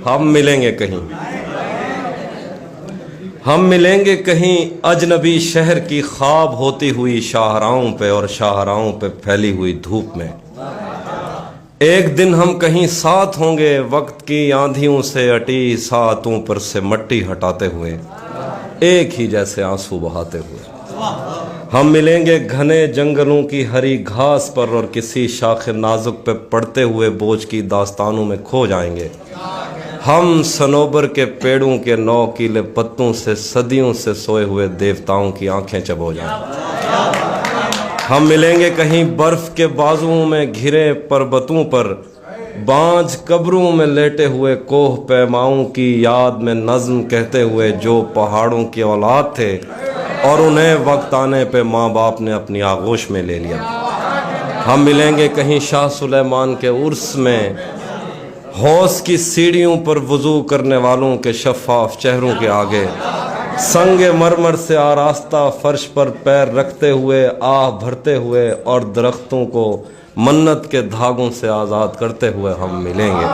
हम मिलेंगे कहीं, हम मिलेंगे कहीं अजनबी शहर की ख्वाब होती हुई शाहराहों पे और शाहराहों पे फैली हुई धूप में। एक दिन हम कहीं साथ होंगे वक्त की आंधियों से अटी सातों पर से मट्टी हटाते हुए, एक ही जैसे आंसू बहाते हुए। हम मिलेंगे घने जंगलों की हरी घास पर और किसी शाख नाजुक पे पड़ते हुए बोझ की दास्तानों में खो जाएंगे। हम सनोबर के पेड़ों के नौकीले पत्तों से सदियों से सोए हुए देवताओं की आंखें चबो जाएंगे। हम मिलेंगे कहीं बर्फ के बाजुओं में घिरे पर्वतों पर, बांझ कब्रों में लेटे हुए कोह पैमाओं की याद में नज्म कहते हुए जो पहाड़ों की औलाद थे और उन्हें वक्त आने पे माँ बाप ने अपनी आगोश में ले लिया। हम मिलेंगे कहीं शाह सुलेमान के उर्स में, हौस की सीढ़ियों पर वुजू करने वालों के शफाफ चेहरों के आगे, संगे मरमर से आरास्ता फर्श पर पैर रखते हुए आह भरते हुए और दरख्तों को मन्नत के धागों से आज़ाद करते हुए हम मिलेंगे।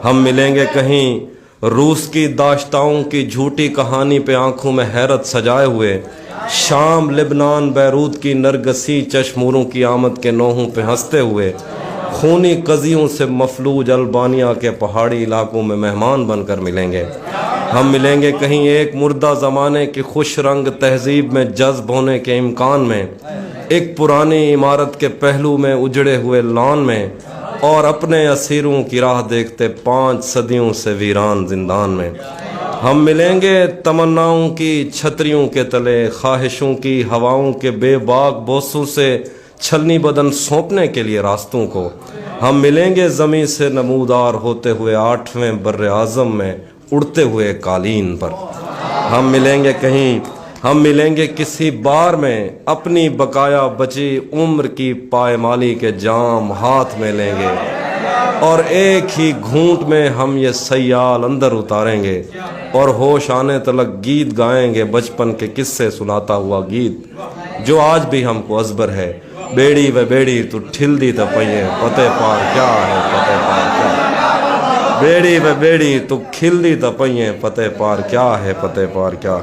हम मिलेंगे कहीं रूस की दाश्ताओं की झूठी कहानी पे आंखों में हैरत सजाए हुए, शाम लिबनान बैरूत की नरगसी चश्मूरों की आमद के नोहों पे हंसते हुए, खूनी कजियों से मफलूज अल्बानिया के पहाड़ी इलाकों में मेहमान बनकर मिलेंगे। हम मिलेंगे कहीं एक मुर्दा ज़माने की खुश रंग तहजीब में जज्ब होने के इम्कान में, एक पुरानी इमारत के पहलू में उजड़े हुए लॉन में, और अपने असीरों की राह देखते 5 सदियों से वीरान जिंदान में। हम मिलेंगे तमन्नाओं की छतरियों के तले, ख्वाहिशों की हवाओं के बेबाक बोसों से छलनी बदन सौंपने के लिए रास्तों को। हम मिलेंगे ज़मीं से नमूदार होते हुए 8वें बर्रे आज़म में उड़ते हुए कालीन पर। हम मिलेंगे कहीं, हम मिलेंगे किसी बार में, अपनी बकाया बची उम्र की पायमाली के जाम हाथ में लेंगे और एक ही घूंट में हम ये सयाल अंदर उतारेंगे और होश आने तलक गीत गाएंगे, बचपन के किस्से सुनाता हुआ गीत जो आज भी हमको अजबर है। बेड़ी व बेड़ी तू ठिल दी तपइए, पते पार क्या है पते पार क्या। बेड़ी व बेड़ी तू खिल दी तपइए, पते पार क्या है पते पार क्या।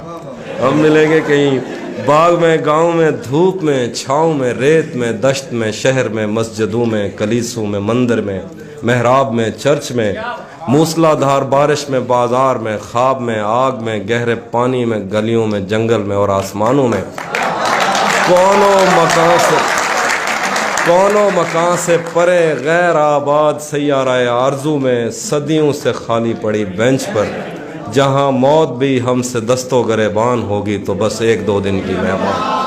हम मिलेंगे कहीं बाग में, गांव में, धूप में, छाँव में, रेत में, दश्त में, शहर में, मस्जिदों में, कलीसों में, मंदिर में, मेहराब में, चर्च में, मूसलाधार बारिश में, बाजार में, ख्वाब में, आग में, गहरे पानी में, गलियों में, जंगल में और आसमानों में। कौनों मकान से परे गैर आबाद सैयाराए आरजू में, सदियों से खाली पड़ी बेंच पर, जहाँ मौत भी हमसे दस्तो गरेबान होगी तो बस 1-2 दिन की मेहमान।